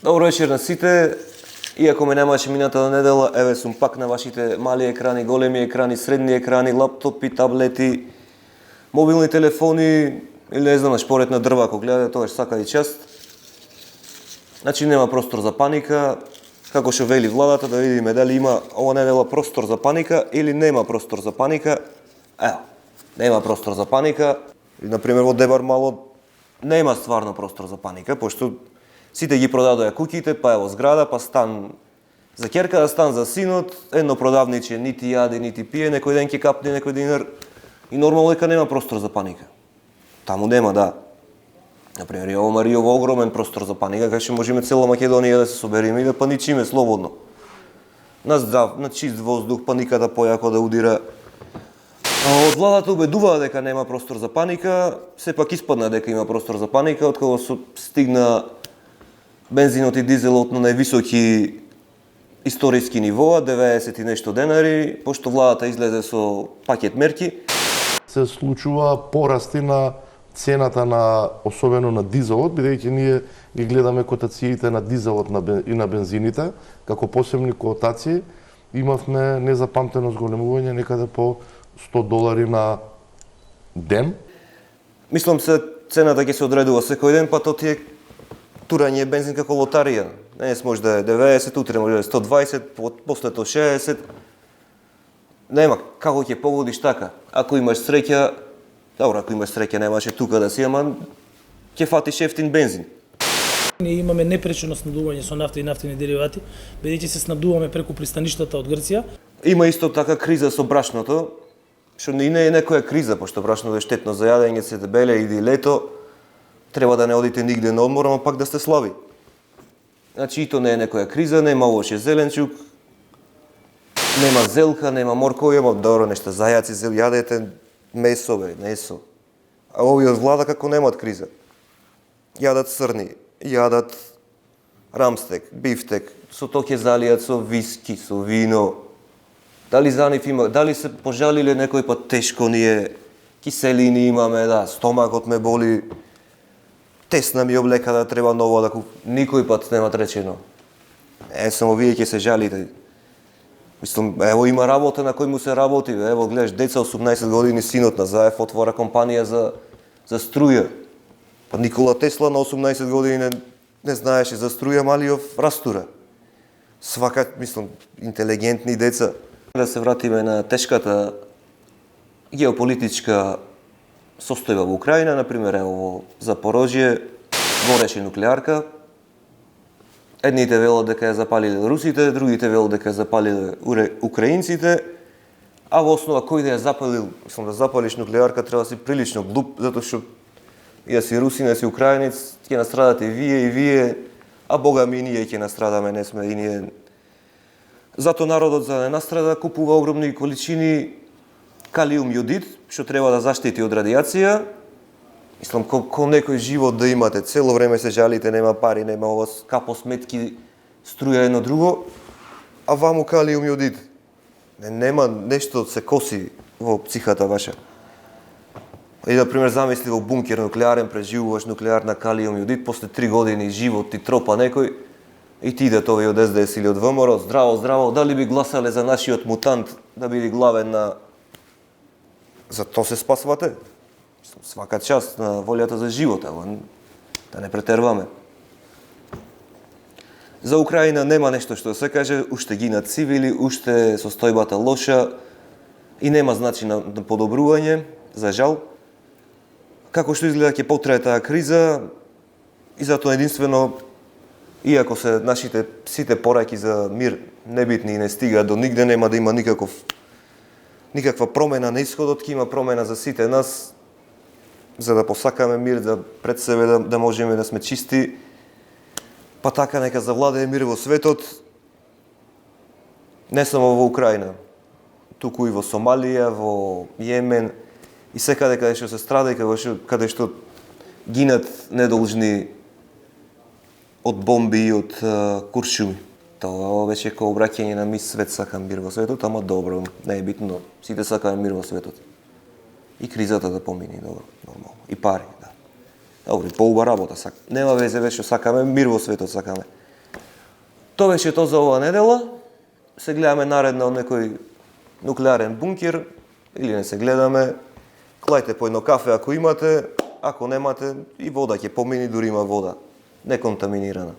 Добро вечер на сите. Иако ме немаше минатата недела, еве сум пак на вашите мали екрани, големи екрани, средни екрани, лаптопи, таблети, мобилни телефони или не знам, шпоред на дрва, ако гледате, тоа сака и част. Значи нема простор за паника, како што вели владата, да видиме дали има ова недела простор за паника или нема простор за паника. Ево, нема простор за паника. И, например, во Дебар мало нема стварно простор за паника, пошто сите ги продадоа куќите, па ево зграда, па стан за ќерката, стан за синот, едно продавниче нити јаде, нити пие, некој ден ќе капне некој динар и нормално дека нема простор за паника. Таму нема, да. Например, Јово Маријово огромен простор за паника, кај што можеме цела Македонија да се собериме и да паничиме слободно. На здрав, на чист воздух, паниката појако да удира. Од владата убедуваа дека нема простор за паника, сепак испадна дека има простор за паника, откако стигна бензинот и дизелот на највисоки историски нивоа, 90 и нешто денари, пошто владата излезе со пакет мерки. Се случува порасти на цената на, особено на дизелот, бидејќи ние ги гледаме котациите на дизелот и на бензините, како посебни котации, имавме незапамтено зголемување некаде по $100 на ден. Мислам се цената ќе се одредува секој ден, па тоа ти е турање бензин како лотарија. Денес може да е 90, утре може да е 120, после тоа 60. Нема како ќе погодиш така. Ако имаш среќа, добро, ако имаш среќа немаше тука да си, ама ќе фатиш ефтин бензин. Ние имаме непречено снабдување со нафта и нафтени деривати, бидејќи се снабдуваме преку пристаништата од Грција. Има исто така криза со брашното, што не е некоја криза, пошто брашното е штетно за јадење, се дебеле, иди лето, треба да не одите нигде на одмор, ама пак да сте слаби. Значи, и то не е некоја криза, нема лоше зеленчук, нема зелка, нема моркови, ама добро нешто, зајаци, јадете месо, месо. А овие од влада како немат криза. Јадат срни, јадат рамстек, бифтек, со тоа ќе залијат со виски, со вино. Дали за нив има, дали се пожалиле некој пат тешко ние, киселини имаме, да, стомакот ме боли, тесна ми облека да треба ново да купам. Никој пат нема речено. Само вие ќе се жалите. Мислам, ево има работа на кој му се работи. Ево гледаш, деца 18 години, синот на Заев отвора компанија за струја. Па Никола Тесла на 18 години не знаеше за струја, Малиов растура. Свака, мислам, интелигентни деца. Да се вратиме на тешката геополитичка состојба во Украина, например, ево во Запорожје гореше нуклеарка. Едните велат дека ја запалиле русите, другите велат дека ја запалиле украинците, а во основа кој да ја запалил, мислам да запалиш нуклеарка треба да си прилично глуп, затоа што и да си русин, да си украинец, ќе настрадате и вие, а бога ми и ние ќе настрадаме, не сме и ние. Зато народот за да не настрада купува огромни количини калиум јодид, што треба да заштити од радиација. Мислам, ко некој живот да имате, цело време се жалите, нема пари, нема ова, скапо сметки, струја едно друго, а ваму калиум јодид. Нема нешто се коси во психата ваша. И, например, замисли во бункер нуклеарен, преживуваш нуклеарна калиум јодид, после 3 години живот ти тропа некој, и ти да тоа од СДС или од ВМРО, здраво, дали би гласале за нашиот мутант да биде главен на... За тоа се спасвате? Свака част на волјата за живот, ама да не претерваме. За Украина нема нешто што се каже, уште гинат цивили, уште состојбата лоша и нема начин на подобрување, за жал. Како што изгледа ќе потрае таа криза и затоа единствено, иако се нашите сите пораки за мир небитни и не стигаат до нигде, нема да има никаква промена на исходот, ќе има промена за сите нас, за да посакаме мир, да пред себе да можеме да сме чисти, па така нека завладее мир во светот, не само во Украина, туку и во Сомалија, во Јемен и секаде каде што се страда и каде што гинат недолжни од бомби и од куршуми. Тоа беше како обраќање на мис свет сакам мир во светот, ама добро, не е битно, сите сакаме мир во светот. И кризата да помине, добро, нормално. И пари, да. Добро, и поуба работа сакаме. Нема везе веќе сакаме, мир во светот сакаме. Тоа беше тоа за оваа недела. Се гледаме наредно од некој нуклеарен бункер или не се гледаме. Клајте по едно кафе ако имате, ако немате и вода ќе помини, дури има вода неконтаминирана.